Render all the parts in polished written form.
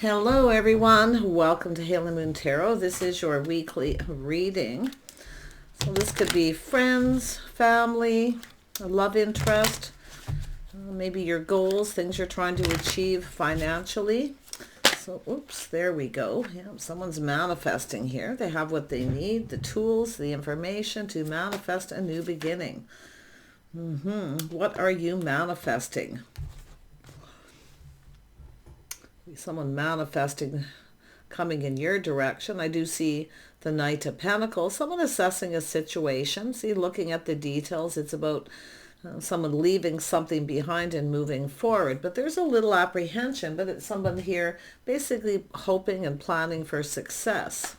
Hello everyone, welcome to Hail and Moon Tarot. This is your weekly reading. So this could be friends, family, a love interest, maybe your goals, things you're trying to achieve financially. So, oops, there we go. Yeah, someone's manifesting here. They have what they need, the tools, the information to manifest a new beginning. What are you manifesting? Someone manifesting coming in your direction. I do see the Knight of Pentacles, someone assessing a situation, see, looking at the details. It's about someone leaving something behind and moving forward, but there's a little apprehension, but it's someone here basically hoping and planning for success.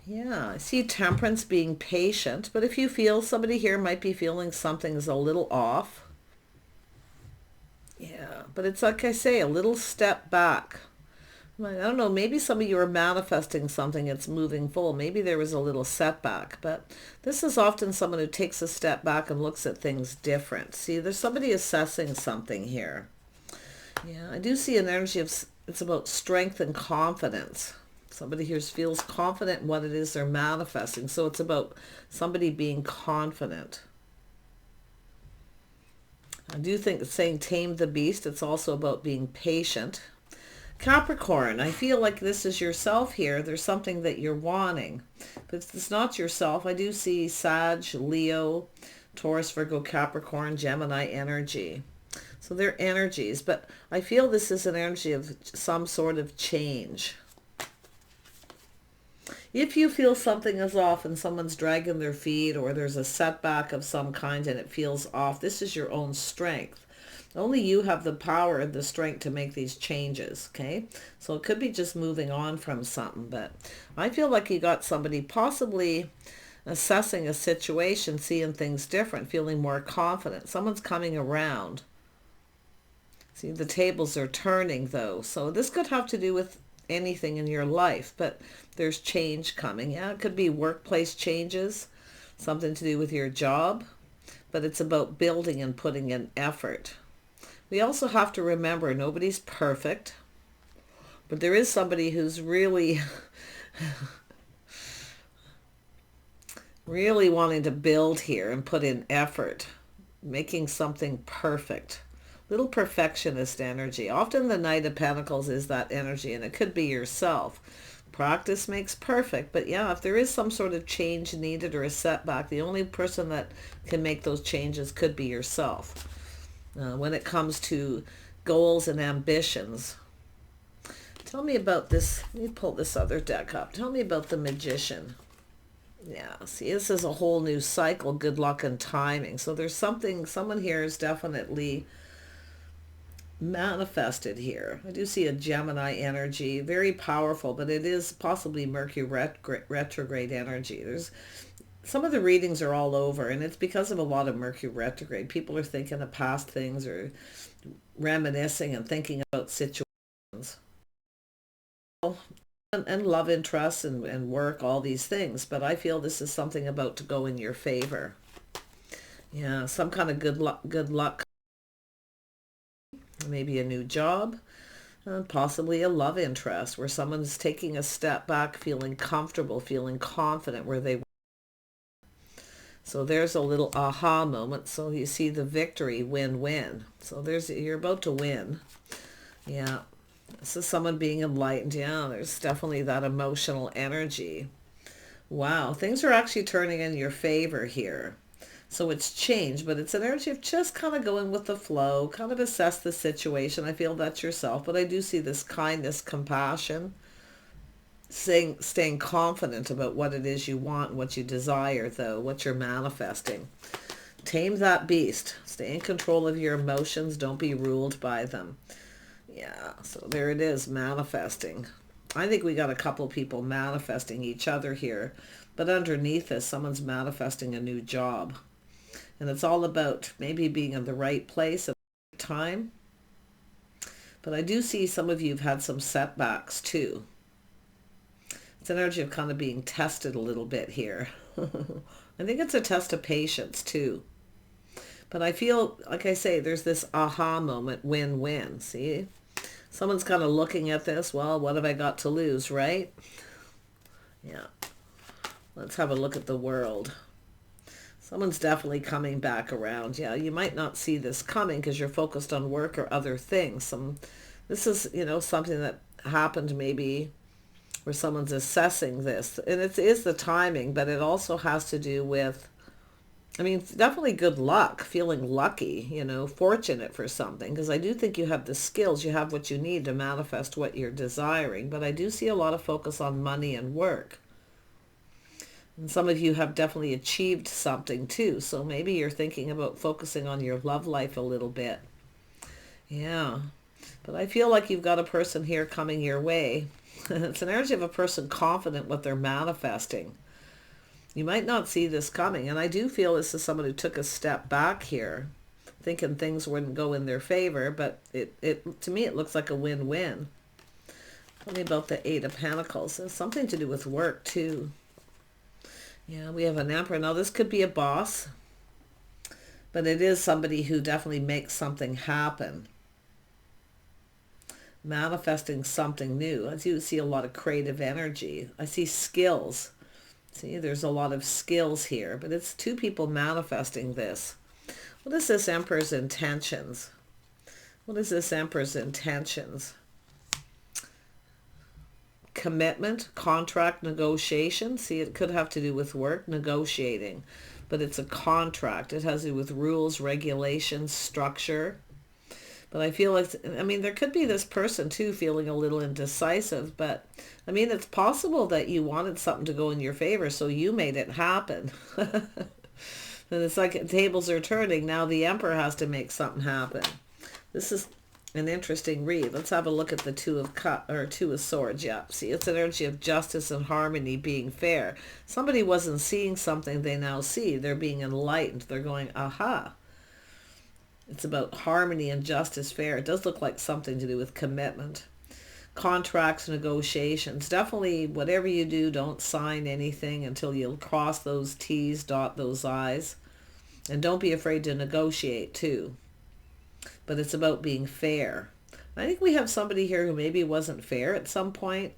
Yeah, I see Temperance, being patient, but if you feel somebody here might be feeling something's a little off. Yeah, but it's like I say, a little step back. I don't know, maybe some of you are manifesting something that's moving forward. Maybe there was a little setback, but this is often someone who takes a step back and looks at things different. See, there's somebody assessing something here. Yeah, I do see an energy of, it's about strength and confidence. Somebody here feels confident in what it is they're manifesting. So it's about somebody being confident. I do think saying tame the beast, it's also about being patient. Capricorn, I feel like this is yourself here. There's something that you're wanting. But if it's not yourself, I do see Sag, Leo, Taurus, Virgo, Capricorn, Gemini energy. So they're energies, but I feel this is an energy of some sort of change. If you feel something is off and someone's dragging their feet, or there's a setback of some kind and it feels off, this is your own strength. Only you have the power and the strength to make these changes, okay? So it could be just moving on from something, but I feel like you got somebody possibly assessing a situation, seeing things different, feeling more confident. Someone's coming around. See, the tables are turning though. So this could have to do with anything in your life, but there's change coming. Yeah, it could be workplace changes, something to do with your job, but it's about building and putting in effort. We also have to remember nobody's perfect, but there is somebody who's really really wanting to build here and put in effort, making something perfect. Little perfectionist energy. Often the Knight of Pentacles is that energy, and it could be yourself. Practice makes perfect, but yeah, if there is some sort of change needed or a setback, the only person that can make those changes could be yourself. When it comes to goals and ambitions, tell me about this. Let me pull this other deck up. Tell me about the Magician. Yeah, see, this is a whole new cycle, good luck and timing. So there's something, someone here is definitely manifested here. I do see a Gemini energy, very powerful, but it is possibly Mercury retrograde energy. There's some of the readings are all over, and it's because of a lot of Mercury retrograde. People are thinking of past things or reminiscing and thinking about situations and love interests and work, all these things. But I feel this is something about to go in your favor. Yeah, some kind of good luck, maybe a new job, possibly a love interest where someone's taking a step back, feeling comfortable, feeling confident where they were. So there's a little aha moment. So you see the victory, win-win. So you're about to win. Yeah, this is someone being enlightened. Yeah, there's definitely that emotional energy. Wow, things are actually turning in your favor here. So it's changed, but it's an energy of just kind of going with the flow, kind of assess the situation. I feel that's yourself, but I do see this kindness, compassion, staying confident about what it is you want and what you desire, though, what you're manifesting. Tame that beast. Stay in control of your emotions. Don't be ruled by them. Yeah, so there it is, manifesting. I think we got a couple people manifesting each other here, but underneath this, someone's manifesting a new job. And it's all about maybe being in the right place at the right time. But I do see some of you have had some setbacks too. It's an energy of kind of being tested a little bit here. I think it's a test of patience too. But I feel, like I say, there's this aha moment, win-win. See? Someone's kind of looking at this, well, what have I got to lose, right? Yeah. Let's have a look at the world. Someone's definitely coming back around. Yeah, you might not see this coming because you're focused on work or other things. This is, something that happened maybe where someone's assessing this. And it is the timing, but it also has to do with, definitely good luck, feeling lucky, fortunate for something. Because I do think you have the skills, you have what you need to manifest what you're desiring. But I do see a lot of focus on money and work. And some of you have definitely achieved something too. So maybe you're thinking about focusing on your love life a little bit. Yeah. But I feel like you've got a person here coming your way. It's an energy of a person confident what they're manifesting. You might not see this coming. And I do feel this is someone who took a step back here, thinking things wouldn't go in their favor. But to me, it looks like a win-win. Tell me about the Eight of Pentacles. It's something to do with work too. Yeah, we have an Emperor. Now, this could be a boss, but it is somebody who definitely makes something happen. Manifesting something new. I do see a lot of creative energy. I see skills. See, there's a lot of skills here, but it's two people manifesting this. What is this Emperor's intentions? What is this Emperor's intentions? Commitment, contract, negotiation. See, it could have to do with work, negotiating, but it's a contract. It has to do with rules, regulations, structure. But I feel like, there could be this person too feeling a little indecisive, but it's possible that you wanted something to go in your favor, so you made it happen. And it's like tables are turning. Now the Emperor has to make something happen. This is an interesting read. Let's have a look at the Two of Swords. Yeah, see, it's an energy of justice and harmony, being fair. Somebody wasn't seeing something they now see. They're being enlightened. They're going, aha. It's about harmony and justice, fair. It does look like something to do with commitment. Contracts, negotiations. Definitely, whatever you do, don't sign anything until you'll cross those T's, dot those I's. And don't be afraid to negotiate too. But it's about being fair. I think we have somebody here who maybe wasn't fair at some point.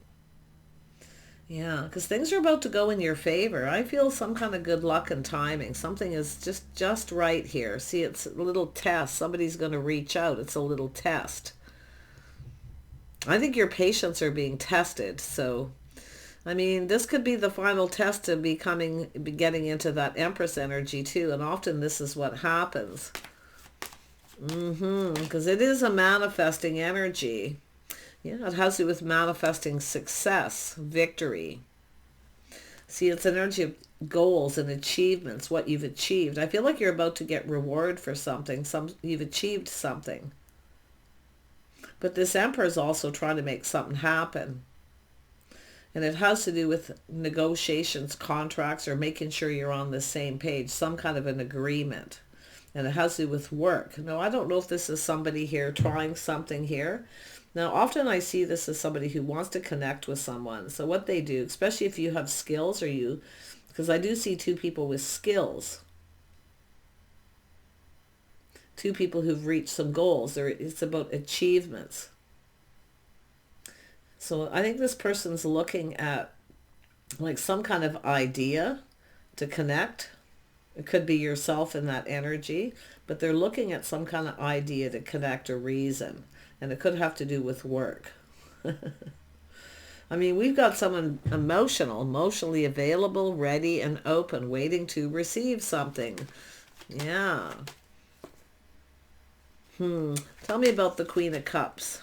Yeah, because things are about to go in your favor. I feel some kind of good luck and timing. Something is just right here. See, it's a little test. Somebody's going to reach out. It's a little test. I think your patience are being tested. So, this could be the final test to be getting into that Empress energy too. And often this is what happens. Because it is a manifesting energy. Yeah, it has to do with manifesting success, victory. See, it's an energy of goals and achievements, what you've achieved. I feel like you're about to get reward for something. You've achieved something. But this Emperor is also trying to make something happen. And it has to do with negotiations, contracts, or making sure you're on the same page, some kind of an agreement. And it has to do with work. Now, I don't know if this is somebody here trying something here. Now, often I see this as somebody who wants to connect with someone. So what they do, especially if you have skills because I do see two people with skills. Two people who've reached some goals. It's about achievements. So I think this person's looking at like some kind of idea to connect. It could be yourself in that energy, but they're looking at some kind of idea to connect a reason. And it could have to do with work. We've got someone emotionally available, ready and open, waiting to receive something. Yeah. Tell me about the Queen of Cups.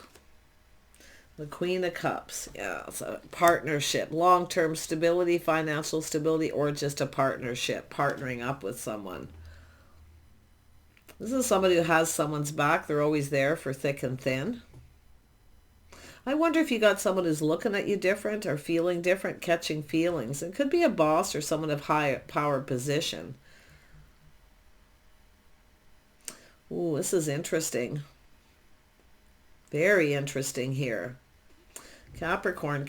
The Queen of Cups. Yeah, so partnership, long-term stability, financial stability, or just a partnership, partnering up with someone. This is somebody who has someone's back. They're always there for thick and thin. I wonder if you got someone who's looking at you different or feeling different, catching feelings. It could be a boss or someone of high power position. Ooh, this is interesting. Very interesting here. Capricorn.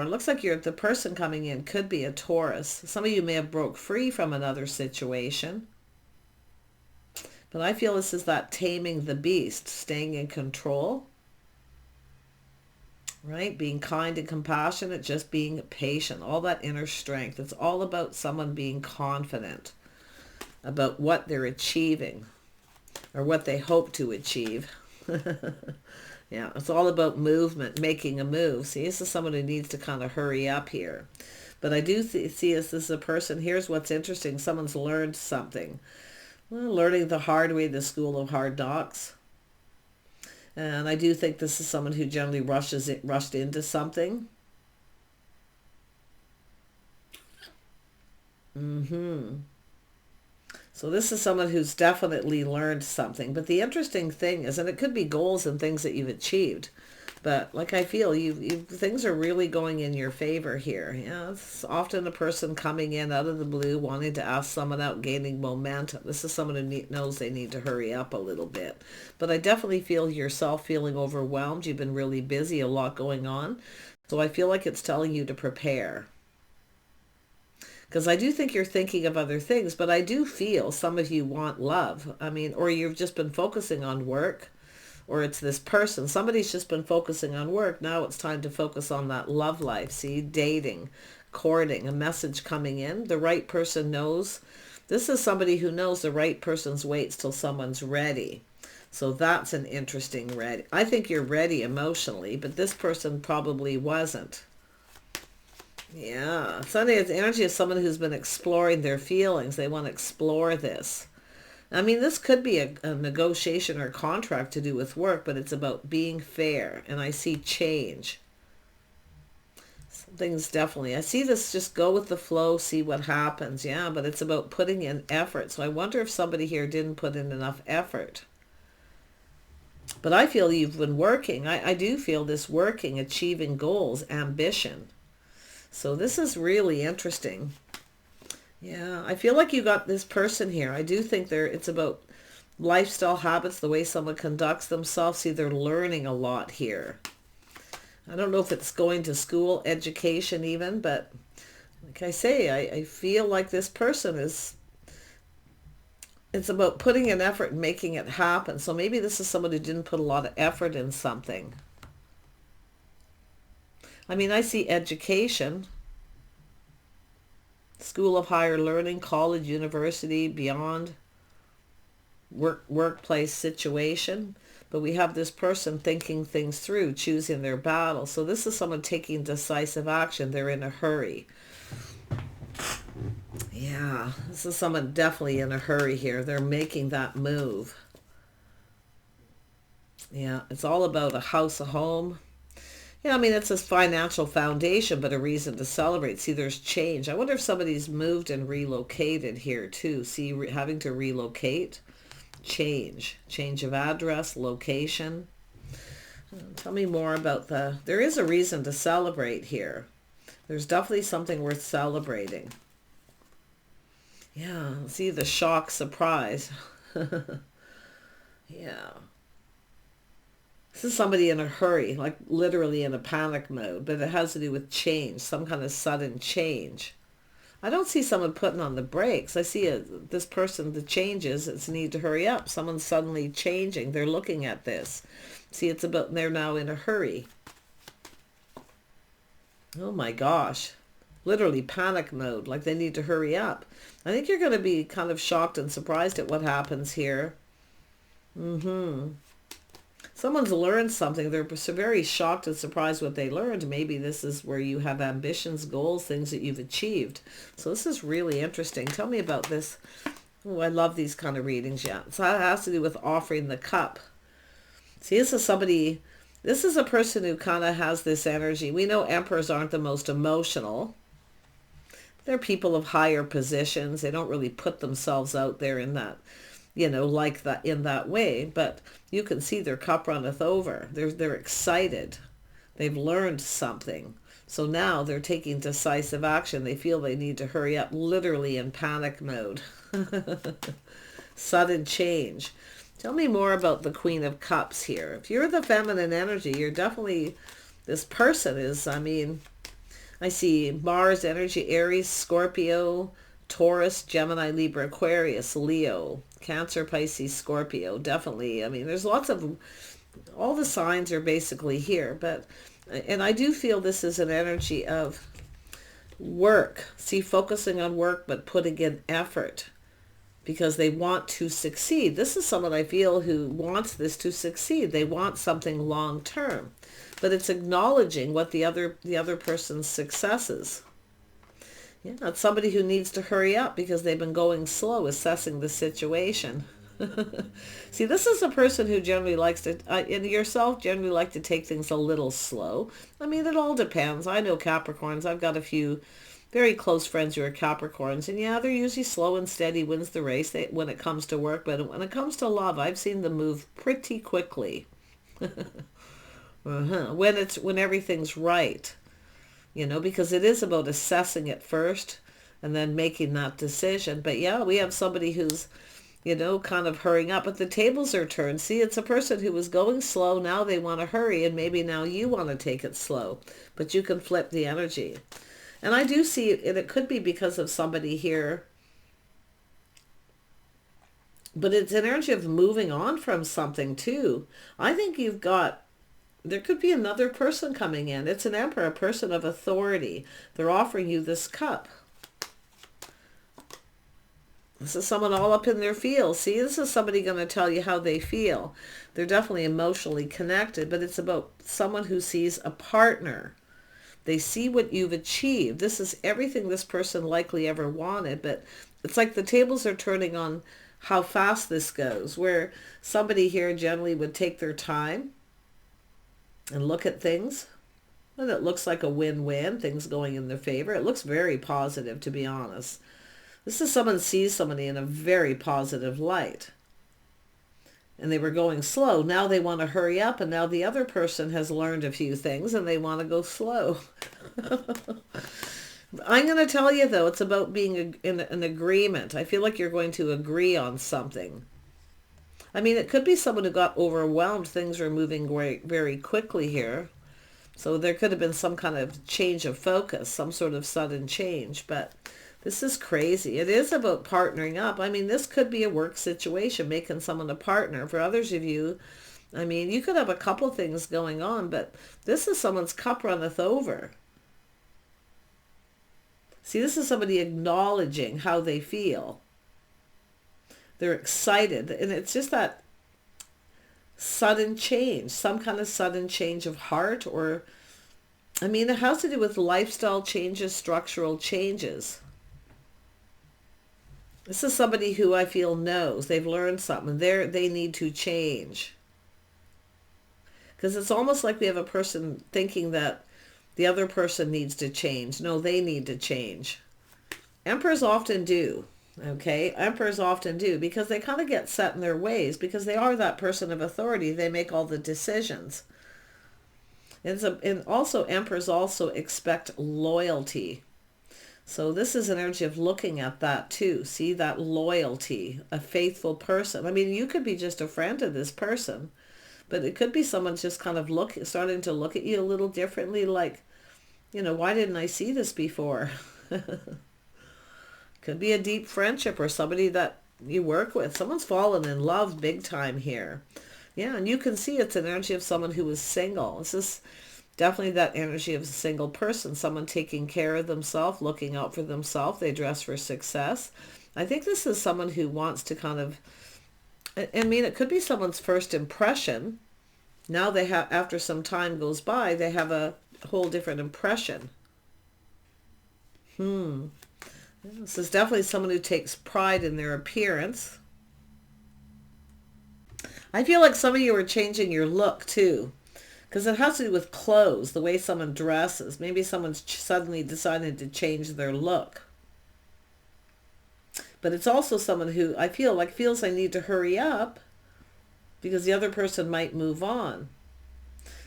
Looks like the person coming in could be a Taurus. Some of you may have broke free from another situation. But I feel this is that taming the beast, staying in control. right? Being kind and compassionate, just being patient, all that inner strength. It's all about someone being confident about what they're achieving or what they hope to achieve. Yeah, it's all about movement, making a move. See, this is someone who needs to kind of hurry up here. But I do see this as a person. Here's what's interesting. Someone's learned something. Well, learning the hard way, the school of hard knocks. And I do think this is someone who generally rushed into something. So this is someone who's definitely learned something. But the interesting thing is, and it could be goals and things that you've achieved, but like I feel things are really going in your favor here. Yeah, it's often a person coming in out of the blue, wanting to ask someone out, gaining momentum. This is someone who knows they need to hurry up a little bit. But I definitely feel yourself feeling overwhelmed. You've been really busy, a lot going on. So I feel like it's telling you to prepare. Because I do think you're thinking of other things, but I do feel some of you want love. I mean, or you've just been focusing on work, or it's this person. Somebody's just been focusing on work. Now it's time to focus on that love life. See, dating, courting, a message coming in. The right person knows. This is somebody who knows the right person's waits till someone's ready. So that's an interesting ready. I think you're ready emotionally, but this person probably wasn't. Yeah, Sunday has the energy of someone who's been exploring their feelings. They want to explore this. I mean, this could be a negotiation or contract to do with work, but it's about being fair. And I see change. Something's definitely, I see this just go with the flow, see what happens. Yeah, but it's about putting in effort. So I wonder if somebody here didn't put in enough effort. But I feel you've been working. I do feel this working, achieving goals, ambition. So this is really interesting. Yeah, I feel like you got this person here. I do think it's about lifestyle habits, the way someone conducts themselves. See, they're learning a lot here. I don't know if it's going to school, education even, but like I say, I feel like this person it's about putting in effort and making it happen. So maybe this is someone who didn't put a lot of effort in something. I mean, I see education, school of higher learning, college, university, beyond, workplace situation. But we have this person thinking things through, choosing their battle. So this is someone taking decisive action. They're in a hurry. Yeah, this is someone definitely in a hurry here. They're making that move. Yeah, it's all about a house, a home. Yeah, I mean, it's a financial foundation, but a reason to celebrate. See, there's change. I wonder if somebody's moved and relocated here too. See, having to relocate, change of address, location. Tell me more about there is a reason to celebrate here. There's definitely something worth celebrating. Yeah, see the shock, surprise. Yeah. This is somebody in a hurry, like literally in a panic mode, but it has to do with change, some kind of sudden change. I don't see someone putting on the brakes. I see this person, the changes, it's need to hurry up. Someone's suddenly changing. They're looking at this. See, it's about they're now in a hurry. Oh my gosh. Literally panic mode, like they need to hurry up. I think you're going to be kind of shocked and surprised at what happens here. Someone's learned something. They're very shocked and surprised what they learned. Maybe this is where you have ambitions, goals, things that you've achieved. So this is really interesting. Tell me about this. Oh, I love these kind of readings. Yeah, so it has to do with offering the cup. See, this is a person who kind of has this energy. We know emperors aren't the most emotional. They're people of higher positions. They don't really put themselves out there in that, like that in that way. But you can see their cup runneth over. They're excited. They've learned something. So now they're taking decisive action. They feel they need to hurry up, literally in panic mode. Sudden change. Tell me more about the Queen of Cups here. If you're the feminine energy, you're definitely, this person is, I see Mars energy, Aries, Scorpio, Taurus, Gemini, Libra, Aquarius, Leo, Cancer, Pisces, Scorpio. Definitely. There's lots of, all the signs are basically here, but And I do feel this is an energy of work. See, focusing on work, but putting in effort because they want to succeed. This is someone I feel who wants this to succeed. They want something long term, but it's acknowledging what the other person's successes. Yeah, it's somebody who needs to hurry up because they've been going slow, assessing the situation. See, this is a person who generally likes to, and yourself generally like to take things a little slow. I mean, it all depends. I know Capricorns. I've got a few very close friends who are Capricorns, and yeah, they're usually slow and steady, wins the race when it comes to work. But when it comes to love, I've seen them move pretty quickly. When everything's right. Because it is about assessing it first and then making that decision. But yeah, we have somebody who's, kind of hurrying up, but the tables are turned. See, it's a person who was going slow. Now they want to hurry, and maybe now you want to take it slow, but you can flip the energy. And I do see, and it could be because of somebody here, but it's an energy of moving on from something too. I think there could be another person coming in. It's an emperor, a person of authority. They're offering you this cup. This is someone all up in their feels. See, this is somebody going to tell you how they feel. They're definitely emotionally connected, but it's about someone who sees a partner. They see what you've achieved. This is everything this person likely ever wanted, but it's like the tables are turning on how fast this goes, where somebody here generally would take their time and look at things, and it looks like a win-win, things going in their favor. It looks very positive, to be honest. This is someone sees somebody in a very positive light. And they were going slow. Now they want to hurry up, and now the other person has learned a few things and they want to go slow. I'm going to tell you, though, it's about being in an agreement. I feel like you're going to agree on something. I mean, it could be someone who got overwhelmed. Things are moving very, very quickly here. So there could have been some kind of change of focus, some sort of sudden change. But this is crazy. It is about partnering up. I mean, this could be a work situation, making someone a partner. For others of you, I mean, you could have a couple things going on, but this is someone's cup runneth over. See, this is somebody acknowledging how they feel. They're excited, and it's just that sudden change, some kind of sudden change of heart, or, I mean, it has to do with lifestyle changes, structural changes. This is somebody who I feel knows. They've learned something. They need to change. Because it's almost like we have a person thinking that the other person needs to change. No, they need to change. Emperors often do. Okay, emperors often do, because they kind of get set in their ways, because they are that person of authority. They make all the decisions. And also emperors also expect loyalty. So this is an energy of looking at that too. See, that loyalty, a faithful person. I mean, you could be just a friend of this person, but it could be someone's just kind of starting to look at you a little differently, like, why didn't I see this before? Could be a deep friendship or somebody that you work with. Someone's fallen in love big time here. Yeah, and you can see it's an energy of someone who is single. This is definitely that energy of a single person, someone taking care of themselves, looking out for themselves. They dress for success. I think this is someone who wants to kind of, I mean, it could be someone's first impression. Now they have, after some time goes by, they have a whole different impression. This is definitely someone who takes pride in their appearance. I feel like some of you are changing your look too, because it has to do with clothes, the way someone dresses. Maybe someone's suddenly decided to change their look. But it's also someone who I feel like feels I need to hurry up because the other person might move on.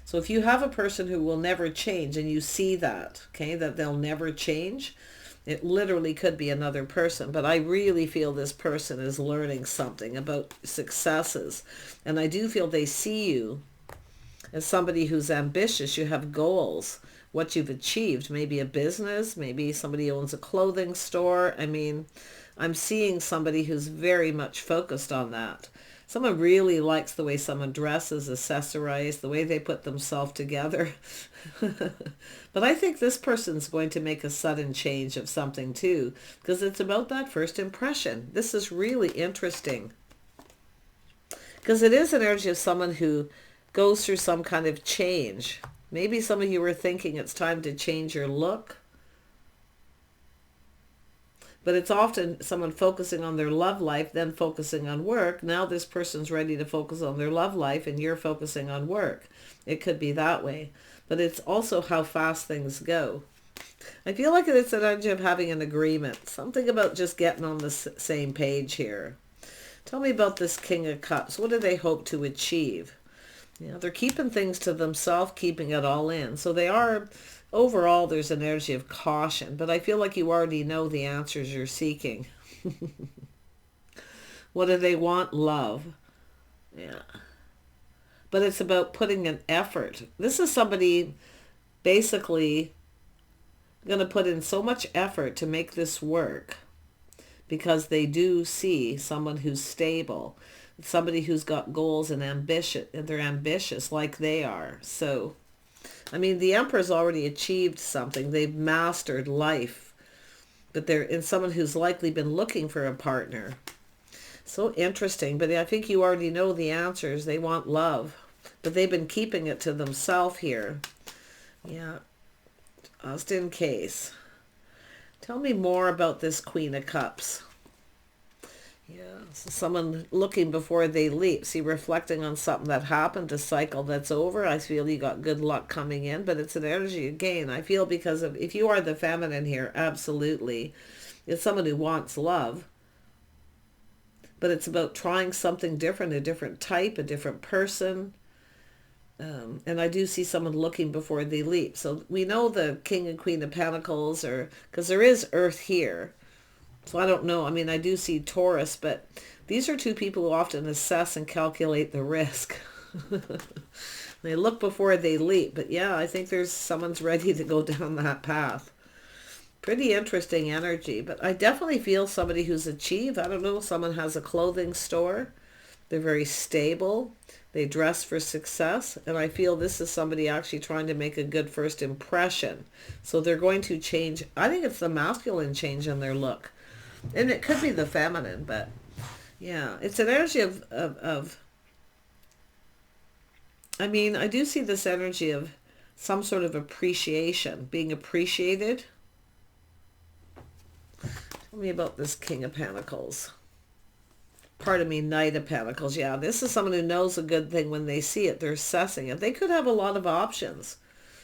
So if you have a person who will never change and you see that, okay, that they'll never change, it literally could be another person, but I really feel this person is learning something about successes. And I do feel they see you as somebody who's ambitious. You have goals, what you've achieved, maybe a business, maybe somebody owns a clothing store. I mean, I'm seeing somebody who's very much focused on that. Someone really likes the way someone dresses, accessorized, the way they put themselves together. But I think this person's going to make a sudden change of something too, because it's about that first impression. This is really interesting. Because it is an energy of someone who goes through some kind of change. Maybe some of you were thinking it's time to change your look. But it's often someone focusing on their love life, then focusing on work. Now this person's ready to focus on their love life and you're focusing on work. It could be that way. But it's also how fast things go. I feel like it's an energy of having an agreement. Something about just getting on the same page here. Tell me about this King of Cups. What do they hope to achieve? You know, they're keeping things to themselves, keeping it all in. So they are... Overall, there's an energy of caution, but I feel like you already know the answers you're seeking. What do they want? Love. Yeah. But it's about putting an effort. This is somebody basically going to put in so much effort to make this work because they do see someone who's stable, somebody who's got goals and ambition, and they're ambitious like they are. So... I mean, the Emperor's already achieved something. They've mastered life. But they're in someone who's likely been looking for a partner. So interesting. But I think you already know the answers. They want love. But they've been keeping it to themselves here. Yeah. Just in case. Tell me more about this Queen of Cups. Yeah, so someone looking before they leap. See, reflecting on something that happened, a cycle that's over. I feel you got good luck coming in, but it's an energy again. I feel because of, if you are the feminine here, absolutely. It's someone who wants love. But it's about trying something different, a different type, a different person. And I do see someone looking before they leap. So we know the King and Queen of Pentacles, or because there is Earth here. So I don't know. I mean, I do see Taurus, but these are two people who often assess and calculate the risk. They look before they leap. But yeah, I think there's someone's ready to go down that path. Pretty interesting energy. But I definitely feel somebody who's achieved. I don't know. Someone has a clothing store. They're very stable. They dress for success. And I feel this is somebody actually trying to make a good first impression. So they're going to change. I think it's the masculine change in their look. And it could be the feminine, but yeah, it's an energy of I mean, I do see this energy of some sort of appreciation, being appreciated. Tell me about this King of Pentacles. Pardon me, Knight of Pentacles. Yeah, this is someone who knows a good thing when they see it. They're assessing it. They could have a lot of options,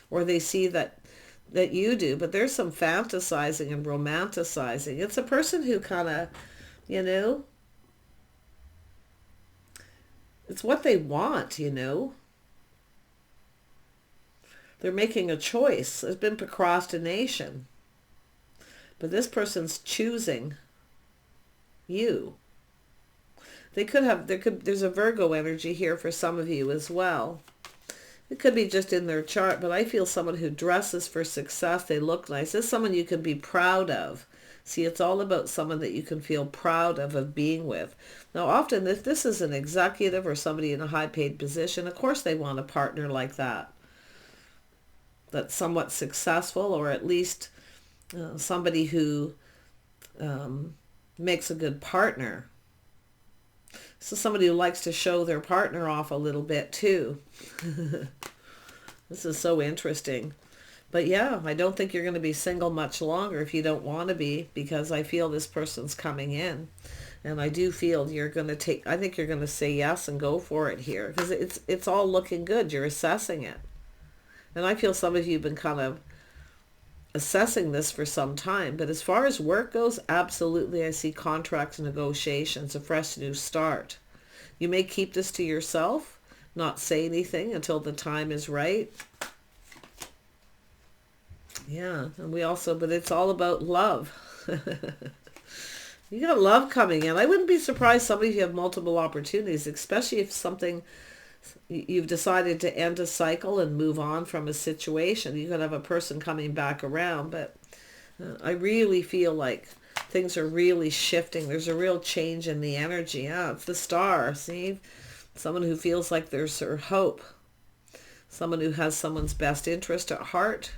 or they see that you do, but there's some fantasizing and romanticizing. It's a person who kind of, you know, it's what they want, you know. They're making a choice. There's been procrastination. But this person's choosing you. There's a Virgo energy here for some of you as well. It could be just in their chart, but I feel someone who dresses for success. They look nice. This is someone you can be proud of. See, it's all about someone that you can feel proud of being with. Now, often if this is an executive or somebody in a high-paid position, of course they want a partner like that. That's somewhat successful, or at least somebody who makes a good partner. So somebody who likes to show their partner off a little bit too. This is so interesting. But yeah, I don't think you're going to be single much longer if you don't want to be, because I feel this person's coming in. And I do feel you're going to I think you're going to say yes and go for it here, because it's all looking good. You're assessing it. And I feel some of you have been kind of assessing this for some time. But as far as work goes, absolutely, I see contracts, negotiations, a fresh new start. You may keep this to yourself, not say anything until the time is right. Yeah, and but it's all about love. You got love coming in. I wouldn't be surprised some of you have multiple opportunities, especially if you've decided to end a cycle and move on from a situation. You could have a person coming back around, but I really feel like things are really shifting. There's a real change in the energy. Yeah, it's the Star. See? Someone who feels like there's her hope. Someone who has someone's best interest at heart.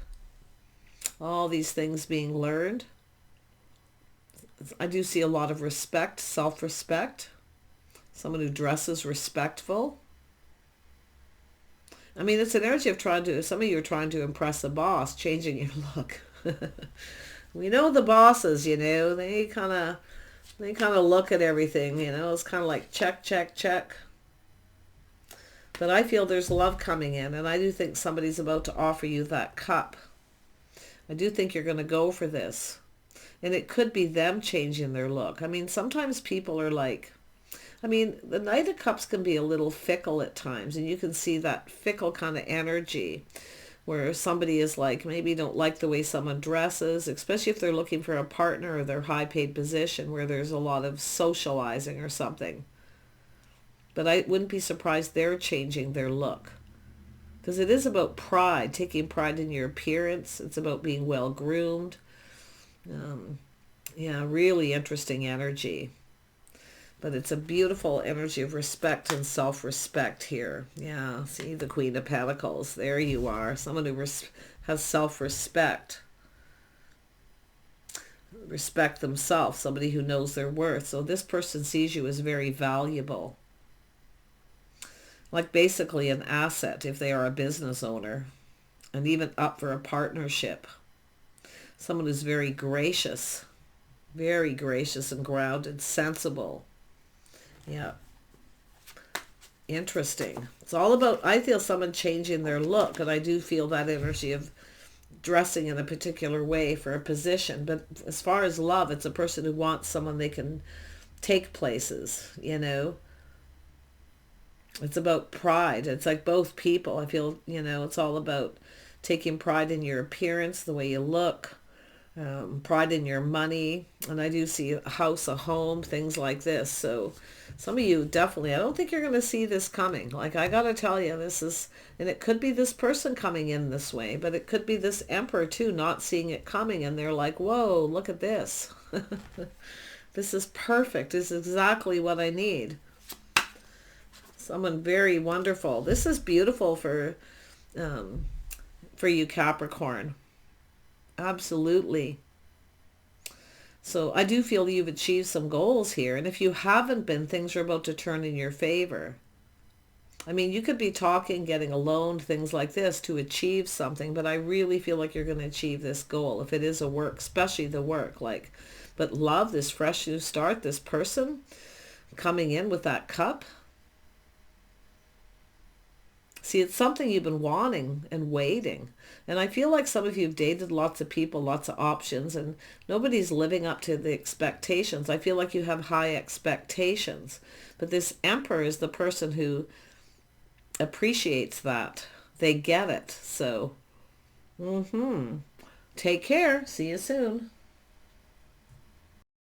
All these things being learned. I do see a lot of respect, self-respect. Someone who dresses respectful. I mean, it's an energy of some of you are trying to impress a boss, changing your look. We know the bosses, they kind of look at everything, it's kind of like check, check, check. But I feel there's love coming in, and I do think somebody's about to offer you that cup. I do think you're going to go for this. And it could be them changing their look. I mean, sometimes people are like, the Knight of Cups can be a little fickle at times, and you can see that fickle kind of energy where somebody is like, maybe don't like the way someone dresses, especially if they're looking for a partner or their high-paid position where there's a lot of socializing or something. But I wouldn't be surprised they're changing their look. Because it is about pride, taking pride in your appearance. It's about being well-groomed. Yeah, really interesting energy. But it's a beautiful energy of respect and self-respect here. Yeah, see the Queen of Pentacles. There you are. Someone who has self-respect. Respect themselves. Somebody who knows their worth. So this person sees you as very valuable. Like basically an asset if they are a business owner. And even up for a partnership. Someone who's very gracious and grounded, sensible. Yeah. Interesting. It's all about, I feel someone changing their look, and I do feel that energy of dressing in a particular way for a position. But as far as love, it's a person who wants someone they can take places, It's about pride. It's like both people. I feel, it's all about taking pride in your appearance, the way you look. Pride in your money, and I do see a house, a home, things like this. So some of you definitely, I don't think you're going to see this coming. Like, I got to tell you, this is, and it could be this person coming in this way, but it could be this Emperor too, not seeing it coming, and they're like, whoa, look at this. This is perfect. This is exactly what I need. Someone very wonderful. This is beautiful for you, Capricorn. Absolutely. So I do feel you've achieved some goals here. And if you haven't been, things are about to turn in your favor. I mean, you could be talking, getting a loan, things like this to achieve something. But I really feel like you're going to achieve this goal. If it is a work, especially the work. But love, this fresh new start, this person coming in with that cup. See, it's something you've been wanting and waiting. And I feel like some of you have dated lots of people, lots of options, and nobody's living up to the expectations. I feel like you have high expectations. But this Emperor is the person who appreciates that. They get it. So, take care. See you soon.